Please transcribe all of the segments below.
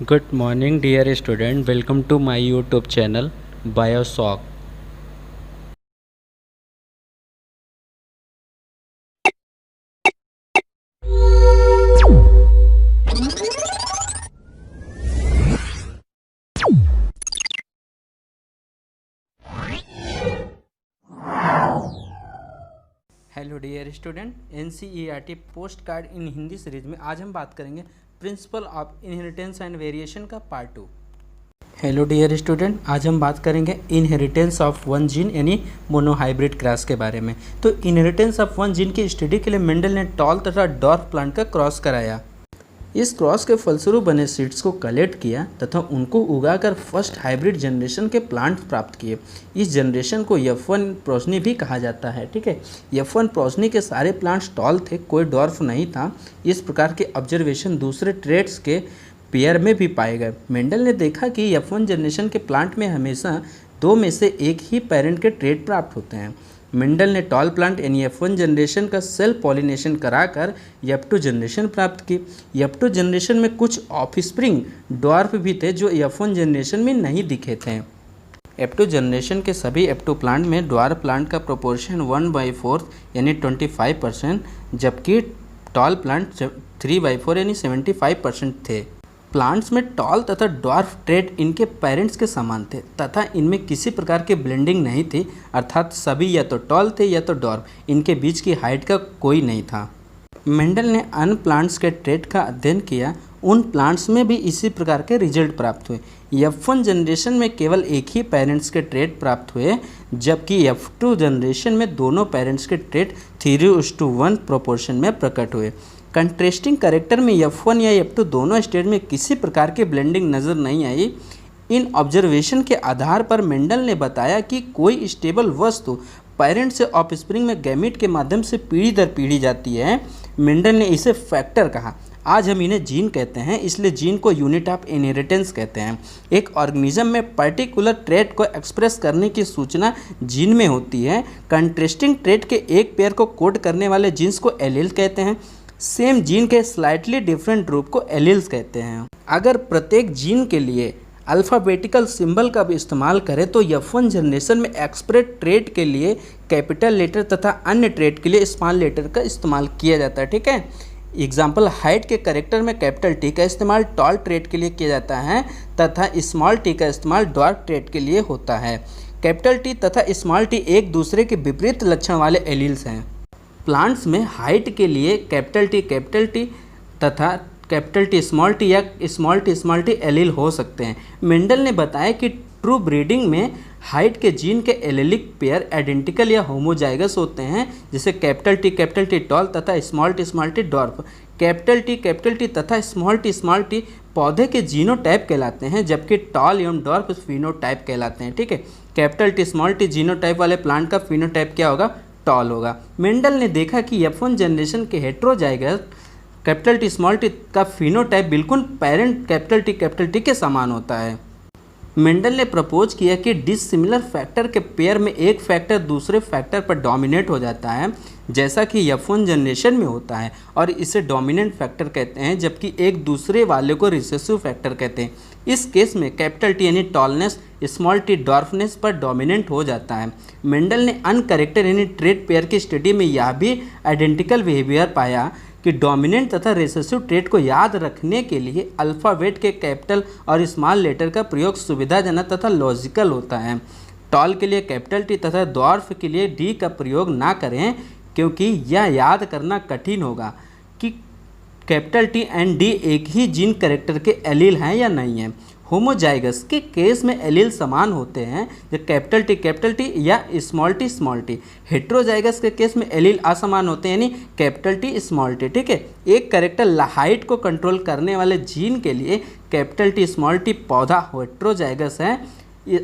Good morning, dear student. Welcome to my YouTube channel, BioSoc. Hello dear student, NCERT post card in Hindi series में आज हम बात करेंगे principle of inheritance and variation का part 2। Hello dear student, आज हम बात करेंगे इनहेरिटेंस ऑफ वन जीन यानी मोनोहाइब्रिड क्रॉस के बारे में। तो इनहेरिटेंस ऑफ वन जीन की स्टडी के लिए मेंडल ने टॉल तथा डॉर्फ प्लांट का क्रॉस कराया। इस क्रॉस के फलस्वरूप बने सीड्स को कलेक्ट किया तथा उनको उगाकर फर्स्ट हाइब्रिड जनरेशन के प्लांट प्राप्त किए। इस जनरेशन को F1 प्रोजनी भी कहा जाता है। ठीक है, F1 प्रोजनी के सारे प्लांट्स टॉल थे, कोई डॉर्फ नहीं था। इस प्रकार के ऑब्जर्वेशन दूसरे ट्रेड्स के पेयर में भी पाए गए। मेंडल ने देखा कि F1 जनरेशन के प्लांट में हमेशा दो में से एक ही पेरेंट के ट्रेड प्राप्त होते हैं। मेंडल ने टॉल प्लांट यानी F1 जनरेशन का सेल्फ पॉलिनेशन कराकर F2 जनरेशन प्राप्त की। F2 जनरेशन में कुछ ऑफस्प्रिंग डॉर्फ भी थे जो F1 जनरेशन में नहीं दिखे थे। F2 जनरेशन के सभी F2 प्लांट में डॉर्फ प्लांट का प्रोपोर्शन 1/4 यानी 25%, जबकि टॉल प्लांट 3/4 यानी 75% थे। प्लांट्स में टॉल तथा डॉर्फ ट्रेड इनके पेरेंट्स के समान थे तथा इनमें किसी प्रकार की ब्लेंडिंग नहीं थी, अर्थात सभी या तो टॉल थे या तो डॉर्फ, इनके बीच की हाइट का कोई नहीं था। मेंडल ने अन्य प्लांट्स के ट्रेड का अध्ययन किया, उन प्लांट्स में भी इसी प्रकार के रिजल्ट प्राप्त हुए। F1 जनरेशन में केवल एक ही पेरेंट्स के ट्रेड प्राप्त हुए, जबकि F2 जनरेशन में दोनों पेरेंट्स के ट्रेड 3:1 प्रोपोर्शन में प्रकट हुए। कंट्रेस्टिंग कैरेक्टर में F1 या F2 दोनों स्टेज में किसी प्रकार की ब्लेंडिंग नज़र नहीं आई। इन ऑब्जर्वेशन के आधार पर मेंडल ने बताया कि कोई स्टेबल वस्तु पेरेंट से ऑफस्प्रिंग में गैमीट के माध्यम से पीढ़ी दर पीढ़ी जाती है। मेंडल ने इसे फैक्टर कहा। आज हम इन्हें जीन कहते हैं, इसलिए जीन को यूनिट ऑफ इनहेरिटेंस कहते हैं। एक ऑर्गेनिज्म में पर्टिकुलर ट्रेट को एक्सप्रेस करने की सूचना जीन में होती है। कंट्रेस्टिंग ट्रेट के एक पेयर को कोड करने वाले जीन्स को एलील कहते हैं। सेम जीन के स्लाइटली डिफरेंट रूप को एलील्स कहते हैं। अगर प्रत्येक जीन के लिए अल्फ़ाबेटिकल सिंबल का भी इस्तेमाल करें तो F1 जनरेशन में एक्सप्रेस ट्रेट के लिए कैपिटल लेटर तथा अन्य ट्रेट के लिए स्मॉल लेटर का इस्तेमाल किया जाता है। ठीक है, एग्जाम्पल हाइट के कैरेक्टर में कैपिटल टी का इस्तेमाल टॉल ट्रेट के लिए किया जाता है तथा स्मॉल टी का इस्तेमाल डॉर्फ ट्रेट के लिए होता है। कैपिटल टी तथा स्मॉल टी एक दूसरे के विपरीत लक्षण वाले एलील्स हैं। प्लांट्स में हाइट के लिए कैपिटल टी तथा कैपिटल टी या स्मॉल टी एलील हो सकते हैं। मेंडल ने बताया कि ट्रू ब्रीडिंग में हाइट के जीन के एलेलिक पेयर आइडेंटिकल या होमोजाइगस होते हैं, जैसे कैपिटल टी टॉल तथा small T dwarf. Capital T तथा स्मॉल टी पौधे के जीनोटाइप कहलाते हैं, जबकि टॉल एवं डॉर्फ फिनोटाइप कहलाते हैं। ठीक है, capital T small T genotype वाले प्लांट का फिनोटाइप क्या होगा? टॉल होगा। मेंडल ने देखा कि F1 जनरेशन के heterozygous capital T small T का फिनोटाइप बिल्कुल पेरेंट कैपिटल टी के समान होता है। मेंडल ने प्रपोज किया कि डिसिमिलर फैक्टर के पेयर में एक फैक्टर दूसरे फैक्टर पर डोमिनेट हो जाता है, जैसा कि F1 जनरेशन में होता है, और इसे डोमिनेंट फैक्टर कहते हैं, जबकि एक दूसरे वाले को रिसेसिव फैक्टर कहते हैं। इस केस में कैपिटल टी यानी टॉलनेस स्मॉल टी डॉर्फनेस पर डोमिनेंट हो जाता है। मेंडल ने अनकरेक्टेड यानी ट्रेट पेयर की स्टडी में यह भी आइडेंटिकल बिहेवियर पाया कि डोमिनेंट तथा रिसेसिव ट्रेट को याद रखने के लिए अल्फ़ाबेट के कैपिटल और स्मॉल लेटर का प्रयोग सुविधाजनक तथा लॉजिकल होता है। टॉल के लिए कैपिटल टी तथा डॉर्फ के लिए डी का प्रयोग ना करें, क्योंकि यह याद करना कठिन होगा कि कैपिटल टी एंड डी एक ही जीन कैरेक्टर के एलील हैं या नहीं हैं। होमोजाइगस के केस में एलील समान होते हैं, जो कैपिटल टी या स्मॉल टी। हेट्रोजाइगस के केस में एलील असमान होते हैं, यानी कैपिटल टी स्मॉल टी। ठीक है, एक कैरेक्टर हाइट को कंट्रोल करने वाले जीन के लिए कैपिटल टी स्मॉल टी पौधा हेट्रोजाइगस है,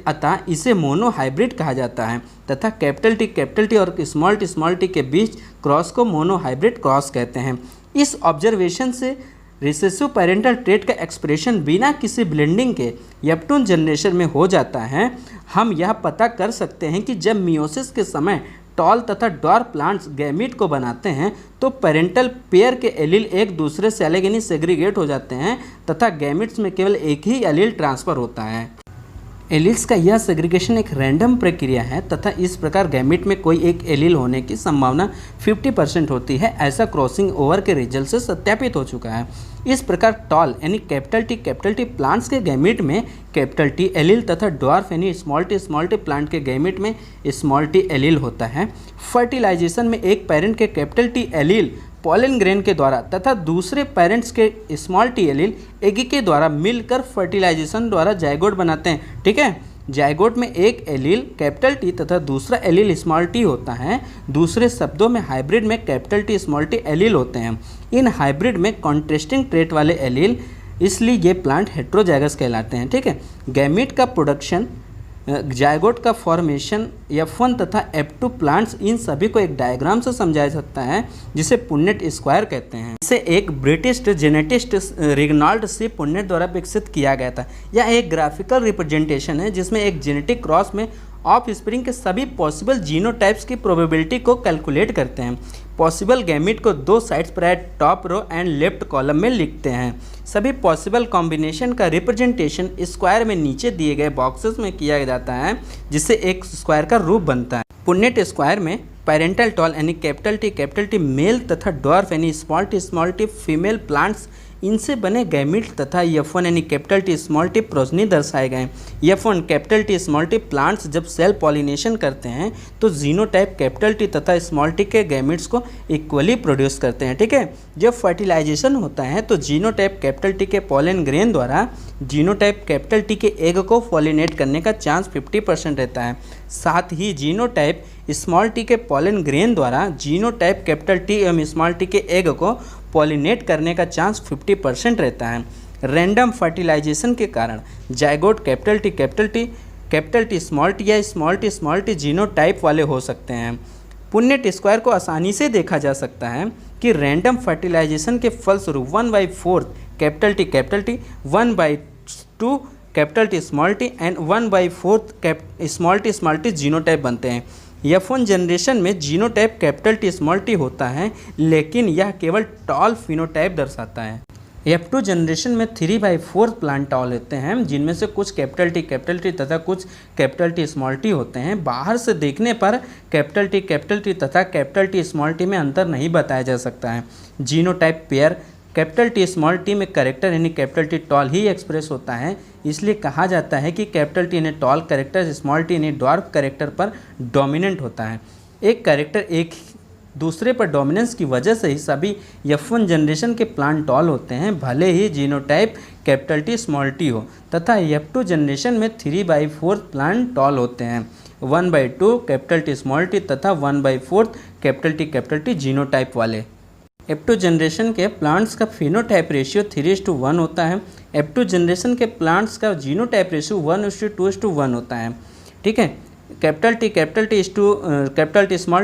अतः इसे मोनोहाइब्रिड कहा जाता है, तथा कैपिटल टी और स्मॉल टी के बीच क्रॉस को मोनोहाइब्रिड क्रॉस कहते हैं। इस ऑब्जर्वेशन से रिसेसिव पेरेंटल ट्रेट का एक्सप्रेशन बिना किसी ब्लेंडिंग के F2 जनरेशन में हो जाता है। हम यह पता कर सकते हैं कि जब मियोसिस के समय टॉल तथा ड्वार्फ प्लांट्स गैमीट को बनाते हैं तो पेरेंटल पेयर के एलील एक दूसरे से अलग यानी सेग्रीगेट हो जाते हैं तथा गैमीट्स में केवल एक ही एलील ट्रांसफर होता है। एलील्स का यह सेग्रीगेशन एक रैंडम प्रक्रिया है तथा इस प्रकार गैमीट में कोई एक एलील होने की संभावना 50% होती है। ऐसा क्रॉसिंग ओवर के रिजल्ट से सत्यापित हो चुका है। इस प्रकार टॉल यानी कैपिटल टी प्लांट्स के गैमीट में कैपिटल टी एलील तथा ड्वार्फ यानी स्मॉल टी प्लांट के गैमीट में स्मॉल टी एलील होता है। फर्टिलाइजेशन में एक पेरेंट के capital T allele pollen grain के द्वारा तथा दूसरे पेरेंट्स के स्मॉल टी एलील एग के द्वारा मिलकर फर्टिलाइजेशन द्वारा जाइगोट बनाते हैं। ठीक है, जाइगोट में एक एलील कैपिटल टी तथा दूसरा एलील स्मॉल टी होता है। दूसरे शब्दों में हाइब्रिड में capital T small T allele होते हैं। इन हाइब्रिड में कॉन्ट्रास्टिंग ट्रेट वाले एलील, इसलिए ये प्लांट हेट्रोजाइगस कहलाते हैं। ठीक है, गैमीट का प्रोडक्शन, जाइगोट का फॉर्मेशन, F1 तथा F2 प्लांट्स, इन सभी को एक डायग्राम से समझाया सकता है जिसे पुन्नेट स्क्वायर कहते हैं। इसे एक ब्रिटिश जेनेटिस्ट रिग्नाल्ड सी पुन्नेट द्वारा विकसित किया गया था। यह एक ग्राफिकल रिप्रेजेंटेशन है जिसमें एक जेनेटिक क्रॉस में ऑफ स्प्रिंग के सभी पॉसिबल जीनोटाइप्स की प्रोबेबिलिटी को कैलकुलेट करते हैं। पॉसिबल गैमीट को दो साइड्स पर top row and left column में लिखते हैं। सभी पॉसिबल कॉम्बिनेशन का रिप्रेजेंटेशन स्क्वायर में नीचे दिए गए बॉक्सेस में किया जाता है जिससे एक स्क्वायर का रूप बनता है। पुन्नेट स्क्वायर में पेरेंटल टॉल यानी कैपिटल टी मेल तथा ड्वार्फ यानी स्मॉल टी फीमेल प्लांट्स, इनसे बने गैमीट तथा F1 यानी capital T small T progeny दर्शाए गए। F1 capital T small T plants जब सेल पॉलिनेशन करते हैं तो जीनोटाइप कैपिटल टी तथा स्मॉल टी के गैमीट्स को इक्वली प्रोड्यूस करते हैं। ठीक है, जब फर्टिलाइजेशन होता है तो जीनोटाइप कैपिटल टी के पॉलन ग्रेन द्वारा जीनोटाइप कैपिटल टी के एग को पॉलिनेट करने का चांस 50% रहता है। साथ ही जीनोटाइप स्मॉल टी के पॉलन ग्रेन द्वारा जीनोटाइप कैपिटल टी एवं स्मॉल टी के एग को पॉलिनेट करने का चांस 50% रहता है। रैंडम फर्टिलाइजेशन के कारण zygote capital T small T या स्मॉल टी जीनोटाइप वाले हो सकते हैं। पुन्नेट स्क्वायर को आसानी से देखा जा सकता है कि रैंडम फर्टिलाइजेशन के फलस्वरूप 1/4 capital T 1/2 capital T small T and 1/4 small T genotype बनते हैं। F1 जनरेशन में genotype capital T small T होता है लेकिन यह केवल टॉल फिनोटाइप दर्शाता है। F2 जनरेशन में 3/4 प्लांट टॉल होते हैं जिनमें से कुछ कैपिटल टी तथा कुछ कैपिटल टी स्मॉल टी होते हैं। बाहर से देखने पर कैपिटल टी तथा कैपिटल टी स्मॉल टी में अंतर नहीं बताया जा सकता है। Genotype pair capital T small T में कैरेक्टर यानी कैपिटल टी टॉल ही एक्सप्रेस होता है, इसलिए कहा जाता है कि कैपिटल टी यानी टॉल कैरेक्टर स्मॉल टी यानी ड्वार्फ कैरेक्टर पर डोमिनेंट होता है। एक कैरेक्टर एक दूसरे पर डोमिनेंस की वजह से ही सभी F1 जनरेशन के प्लांट टॉल होते हैं, भले ही genotype capital T small T हो, तथा F2 जनरेशन में 3/4 प्लांट टॉल होते हैं, 1/2 कैपिटल टी स्मॉल टी तथा 1/4 कैपिटल टी जीनोटाइप वाले। F2 जनरेशन के प्लांट्स का फिनोटाइप रेशियो 3:1 होता है। F2 जनरेशन के प्लांट्स का जीनोटाइप रेशियो 1:2:1 होता है। ठीक है, कैपिटल टी स्मॉल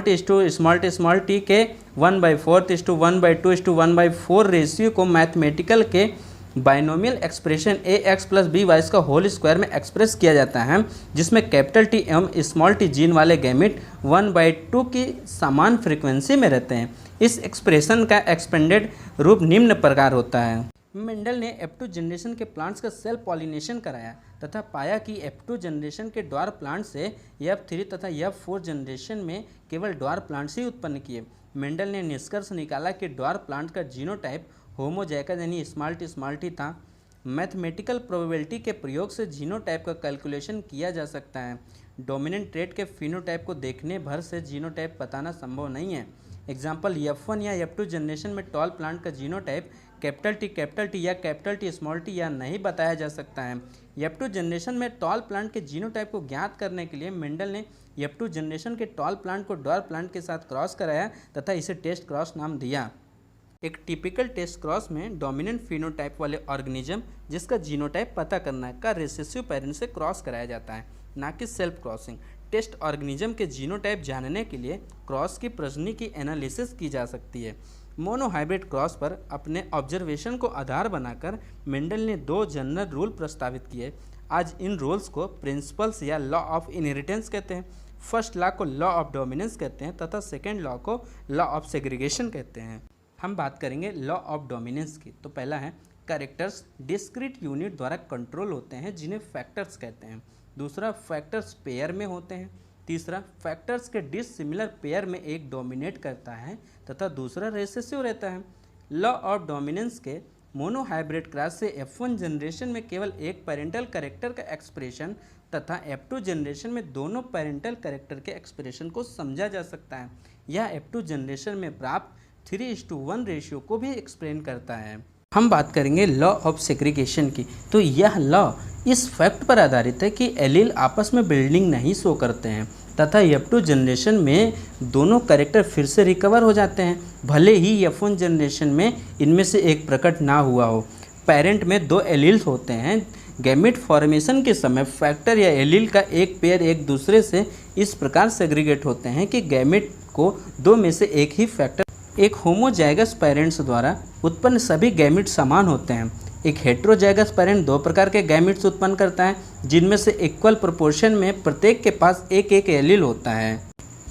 टी के 1/4:1/2:1/4 रेशियो को मैथमेटिकल के बाइनोमियल एक्सप्रेशन ax + by का होल स्क्वायर में एक्सप्रेस किया जाता है, जिसमें कैपिटल टी एवं स्मॉल टी जीन वाले गैमीट 1/2 की समान फ्रीक्वेंसी में रहते हैं। इस एक्सप्रेशन का एक्सपेंडेड रूप निम्न प्रकार होता है। मेंडल ने F2 जनरेशन के प्लांट्स का सेल पॉलिनेशन कराया तथा पाया कि F2 जनरेशन के ड्वार्फ प्लांट से F3 तथा F4 जनरेशन में केवल ड्वार्फ प्लांट्स ही उत्पन्न किए। मेंडल ने निष्कर्ष निकाला कि ड्वार्फ प्लांट का जीनोटाइप होमोजाइगस यानी स्मॉल टी था। मैथमेटिकल प्रोबेबिलिटी के प्रयोग से जीनोटाइप का कैलकुलेशन किया जा सकता है। डोमिनेंट ट्रेट के फिनोटाइप को देखने भर से जीनोटाइप बताना संभव नहीं है। एग्जाम्पल F1 या F2 जनरेशन में टॉल प्लांट का जीनोटाइप कैपिटल टी या कैपिटल टी स्मॉल टी या नहीं बताया जा सकता है। F2 जनरेशन में टॉल प्लांट के जीनोटाइप को ज्ञात करने के लिए मेंडल ने F2 जनरेशन के टॉल प्लांट को ड्वार्फ प्लांट के साथ क्रॉस कराया तथा इसे टेस्ट क्रॉस नाम दिया। एक टिपिकल टेस्ट क्रॉस में डोमिनेंट फिनोटाइप वाले ऑर्गेनिज्म जिसका जीनोटाइप पता करना है का रिसेसिव पेरेंट से क्रॉस कराया जाता है, ना कि सेल्फ क्रॉसिंग। टेस्ट ऑर्गेनिज्म के जीनोटाइप जानने के लिए क्रॉस की प्रजनी की एनालिसिस की जा सकती है। मोनोहाइब्रिड क्रॉस पर अपने ऑब्जर्वेशन को आधार बनाकर मेंडल ने 2 जनरल रूल प्रस्तावित किए। आज इन रूल्स को प्रिंसिपल्स या लॉ ऑफ इनहेरिटेंस कहते हैं। फर्स्ट लॉ को लॉ ऑफ डोमिनेंस कहते हैं तथा सेकेंड लॉ को लॉ ऑफ सेग्रीगेशन कहते हैं। हम बात करेंगे लॉ ऑफ डोमिनेंस की। तो पहला है कैरेक्टर्स डिस्क्रीट यूनिट द्वारा कंट्रोल होते हैं जिन्हें फैक्टर्स कहते हैं। दूसरा फैक्टर्स पेयर में होते हैं। तीसरा फैक्टर्स के डिसिमिलर पेयर में एक डोमिनेट करता है तथा दूसरा रेसेसिव रहता है। लॉ ऑफ डोमिनेंस के मोनोहाइब्रिड क्रॉस से F1 जनरेशन में केवल एक पेरेंटल कैरेक्टर का एक्सप्रेशन तथा F2 जनरेशन में दोनों पेरेंटल कैरेक्टर के एक्सप्रेशन को समझा जा सकता है। यह F2 जनरेशन में प्राप्त 3:1 रेशियो को भी एक्सप्लेन करता है। हम बात करेंगे लॉ ऑफ सेग्रीगेशन की। तो यह लॉ इस फैक्ट पर आधारित है कि एलील आपस में बिल्डिंग नहीं शो करते हैं तथा F2 जनरेशन में दोनों कैरेक्टर फिर से रिकवर हो जाते हैं, भले ही F1 जनरेशन में इनमें से एक प्रकट ना हुआ हो। पेरेंट में दो एलील्स होते हैं। गैमेट फॉर्मेशन के समय फैक्टर या एलील का एक पेयर एक दूसरे से इस प्रकार सेग्रीगेट होते हैं कि गैमेट को दो में से एक ही फैक्टर एक होमोजाइगस पेरेंट्स द्वारा उत्पन्न सभी गैमेट समान होते हैं। एक हेट्रोजाइगस पेरेंट दो प्रकार के गैमेट्स उत्पन्न करता है जिनमें से इक्वल प्रोपोर्शन में प्रत्येक के पास एक एक एलील होता है।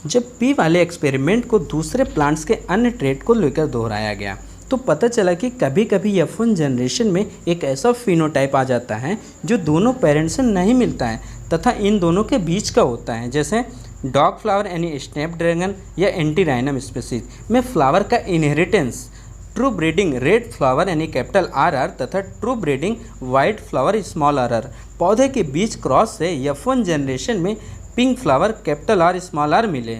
जब पी वाले एक्सपेरिमेंट को दूसरे प्लांट्स के अन्य ट्रेट को लेकर दोहराया गया तो पता चला कि कभी कभी F1 जनरेशन में एक ऐसा फिनोटाइप आ जाता है जो दोनों पेरेंट्स से नहीं मिलता है तथा इन दोनों के बीच का होता है। जैसे डॉग फ्लावर यानी स्नैपड्रैगन या एंटीराइनम स्पीसीज में फ्लावर का inheritance true breeding red flower यानी कैपिटल RR तथा true breeding white flower small rr पौधे के बीच क्रॉस से F1 जनरेशन में pink flower capital R small r मिले।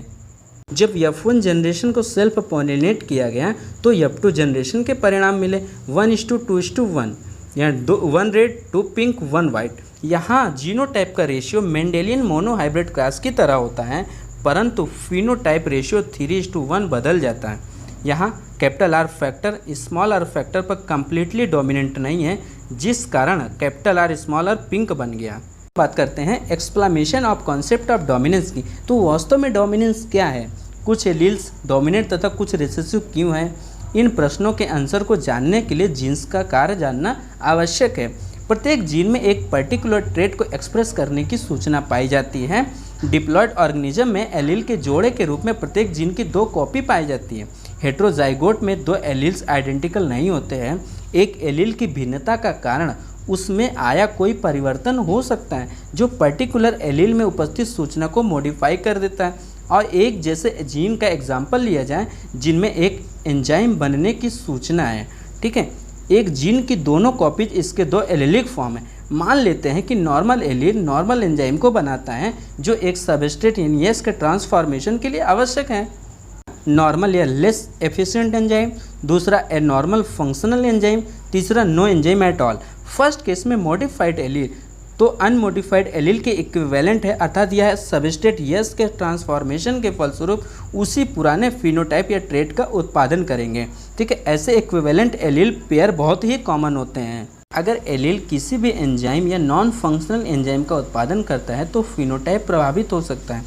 जब F1 जनरेशन को सेल्फ पॉलिनेट किया गया तो F2 जनरेशन के परिणाम मिले 1:2:1 या 1 रेड 2 पिंक 1 वाइट। यहाँ जीनोटाइप का रेशियो मेंडेलियन मोनोहाइब्रिड क्रॉस की तरह होता है, परंतु फिनोटाइप रेशियो 3:1 बदल जाता है। यहाँ capital R factor small r factor पर कम्प्लीटली डोमिनेंट नहीं है, जिस कारण capital R small r pink बन गया। बात करते हैं explanation of concept of dominance की। तो वास्तव में डोमिनेंस क्या है, कुछ एलील्स डोमिनेंट तथा कुछ रिसेसिव क्यों है, इन प्रश्नों के आंसर को जानने के लिए जीन्स का कार्य जानना आवश्यक है। प्रत्येक जीन में एक पर्टिकुलर ट्रेट को एक्सप्रेस करने की सूचना पाई जाती है। डिप्लॉयड ऑर्गेनिज्म में एलील के जोड़े के रूप में प्रत्येक जीन की 2 कॉपी पाई जाती है। हेट्रोजाइगोट में 2 एलील्स आइडेंटिकल नहीं होते हैं। एक एलील की भिन्नता का कारण उसमें आया कोई परिवर्तन हो सकता है जो पर्टिकुलर एलील में उपस्थित सूचना को मॉडिफाई कर देता है। और एक जैसे जीन का एग्जाम्पल लिया जाए जिनमें एक एंजाइम बनने की सूचना है, ठीक है। एक जीन की दोनों कॉपीज इसके 2 एलीलिक फॉर्म है। मान लेते हैं कि नॉर्मल एलील नॉर्मल एंजाइम को बनाता है जो एक सबस्ट्रेट यानी यस के ट्रांसफॉर्मेशन के लिए आवश्यक है। नॉर्मल या लेस एफिशिएंट एंजाइम, दूसरा एनॉर्मल फंक्शनल एंजाइम, तीसरा no enzyme at all. First case में मॉडिफाइड एलील तो अनमोडिफाइड एलील के इक्विवेलेंट है, अर्थात यह सबस्ट्रेट यस के ट्रांसफॉर्मेशन के फलस्वरूप उसी पुराने फिनोटाइप या ट्रेट का उत्पादन करेंगे, ठीक है। ऐसे इक्विवेलेंट एलील पेयर बहुत ही कॉमन होते हैं। अगर एलील किसी भी एंजाइम या नॉन फंक्शनल एंजाइम का उत्पादन करता है तो फिनोटाइप प्रभावित हो सकता है।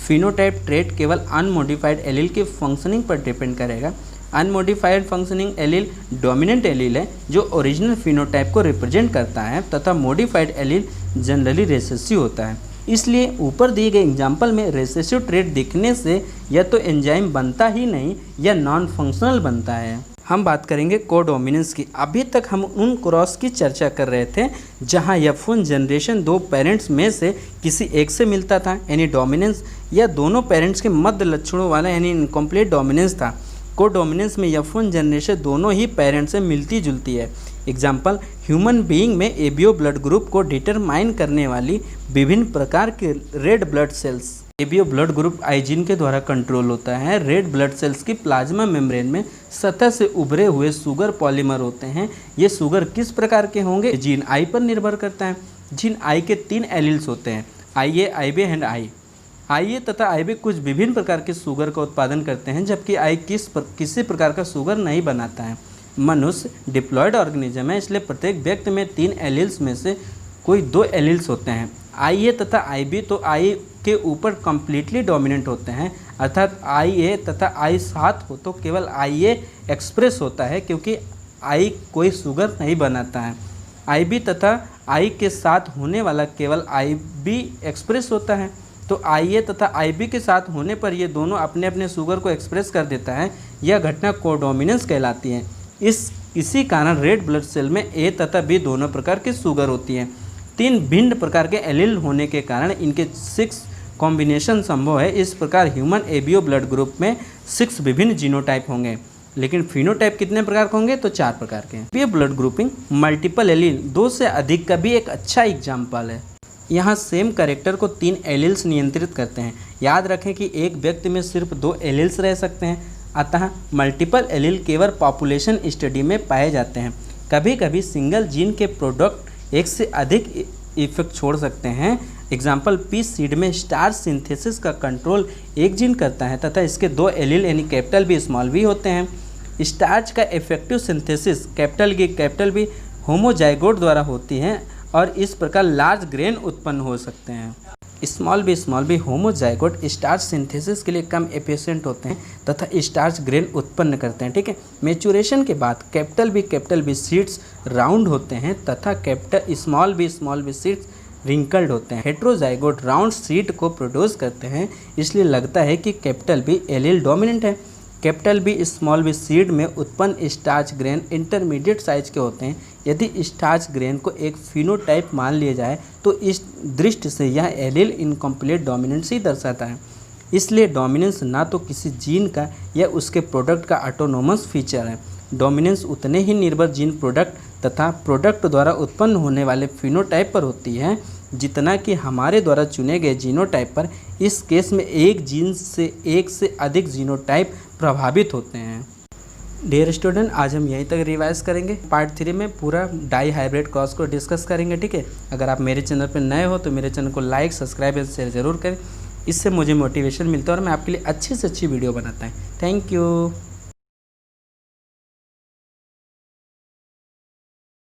फिनोटाइप ट्रेट केवल अनमोडिफाइड एलील के फंक्शनिंग पर डिपेंड करेगा। Unmodified functioning allele dominant allele है जो ओरिजिनल फिनोटाइप को रिप्रेजेंट करता है तथा मॉडिफाइड एलील जनरली रेसेसिव होता है। इसलिए ऊपर दिए गए एग्जाम्पल में रेसेसिव ट्रेट दिखने से या तो एंजाइम बनता ही नहीं या नॉन फंक्शनल बनता है। हम बात करेंगे कोडोमिनेंस की। अभी तक हम उन क्रॉस की चर्चा कर रहे थे जहां F1 जनरेशन 2 पेरेंट्स में से किसी एक से मिलता था यानी डोमिनेंस, या दोनों पेरेंट्स के मध्य लक्षणों वाला यानी इनकम्प्लीट डोमिनेंस था। कोडोमिनेंस में F1 जनरेशन दोनों ही पेरेंट्स से मिलती जुलती है। एग्जाम्पल, ह्यूमन बीइंग में एबीओ ब्लड ग्रुप को डिटरमाइन करने वाली विभिन्न प्रकार के red blood cells. ABO blood group I gene के द्वारा कंट्रोल होता है। रेड ब्लड सेल्स की प्लाज्मा मेम्ब्रेन में सतह से उभरे हुए शुगर पॉलीमर होते हैं। ये शुगर किस प्रकार के होंगे, जीन आई पर निर्भर करता है। जीन आई के 3 एलील्स होते हैं, IA, IB and I। IA तथा IB कुछ विभिन्न प्रकार के शुगर का उत्पादन करते हैं, जबकि I किसी प्रकार का शुगर नहीं बनाता है। मनुष्य डिप्लॉयड ऑर्गेनिज्म है, इसलिए प्रत्येक व्यक्ति में 3 एलील्स में से कोई 2 एलील्स होते हैं। IA तथा IB तो I के ऊपर कम्प्लीटली डोमिनेंट होते हैं, अर्थात IA तथा I साथ हो तो केवल IA एक्सप्रेस होता है क्योंकि I कोई शुगर नहीं बनाता है। IB तथा I के साथ होने वाला केवल IB एक्सप्रेस होता है। तो IA तथा IB के साथ होने पर ये दोनों अपने अपने शुगर को एक्सप्रेस कर देता है। यह घटना कोडोमिनेंस कहलाती है। इसी कारण रेड ब्लड सेल में A तथा B दोनों प्रकार की शुगर होती है। 3 भिन्न प्रकार के एलील होने के कारण इनके 6 कॉम्बिनेशन संभव है। इस प्रकार ह्यूमन ABO ब्लड ग्रुप में 6 विभिन्न जीनोटाइप होंगे, लेकिन फिनोटाइप कितने प्रकार के होंगे? तो 4 प्रकार के। ये ब्लड ग्रुपिंग मल्टीपल एलील 2 से अधिक का भी एक अच्छा एग्जाम्पल है। यहाँ सेम कैरेक्टर को 3 एलील्स नियंत्रित करते हैं। याद रखें कि एक व्यक्ति में सिर्फ 2 एलील्स रह सकते हैं, अतः मल्टीपल एलील केवल पॉपुलेशन स्टडी में पाए जाते हैं। कभी कभी सिंगल जीन के प्रोडक्ट एक से अधिक इफेक्ट छोड़ सकते हैं। एग्जाम्पल पीस सीड में स्टार्च सिंथेसिस का कंट्रोल एक जीन करता है तथा इसके 2 एलील यानी कैपिटल बी स्मॉल बी होते हैं। स्टार्च का effective synthesis capital B homozygote द्वारा होती है और इस प्रकार लार्ज ग्रेन उत्पन्न हो सकते हैं। Small B homozygote starch synthesis के लिए कम एफिशिएंट होते हैं तथा स्टार्च ग्रेन उत्पन्न करते हैं। ठीक है। मैच्योरेशन के बाद कैपिटल बी सीड्स राउंड होते हैं तथा स्मॉल बी सीड्स रिंकल्ड होते हैं। हेट्रोजाइगोट राउंड सीड को प्रोड्यूस करते हैं, इसलिए लगता है कि कैपिटल बी एलील डोमिनेंट है। Capital B small B seed में उत्पन्न स्टार्च ग्रेन इंटरमीडिएट साइज के होते हैं। यदि स्टार्च ग्रेन को एक फिनोटाइप मान लिया जाए तो इस दृष्टि से यह एलील इनकम्प्लीट डोमिनेंस ही दर्शाता है। इसलिए डोमिनेंस ना तो किसी जीन का या उसके प्रोडक्ट का ऑटोनोमस फीचर है। डोमिनेंस उतने ही निर्भर जीन प्रोडक्ट तथा प्रोडक्ट द्वारा उत्पन्न होने वाले फिनोटाइप पर होती है जितना कि हमारे द्वारा चुने गए जीनोटाइप पर। इस केस में एक जीन से एक से अधिक जीनोटाइप प्रभावित होते हैं। डियर स्टूडेंट, आज हम यहीं तक रिवाइज करेंगे। पार्ट 3 में पूरा डाई हाइब्रिड क्रॉस को डिस्कस करेंगे। ठीक है। अगर आप मेरे चैनल पर नए हो तो मेरे चैनल को लाइक, सब्सक्राइब और शेयर जरूर करें। इससे मुझे मोटिवेशन मिलता है और मैं आपके लिए अच्छी से अच्छी वीडियो बनाता हूँ। Thank you.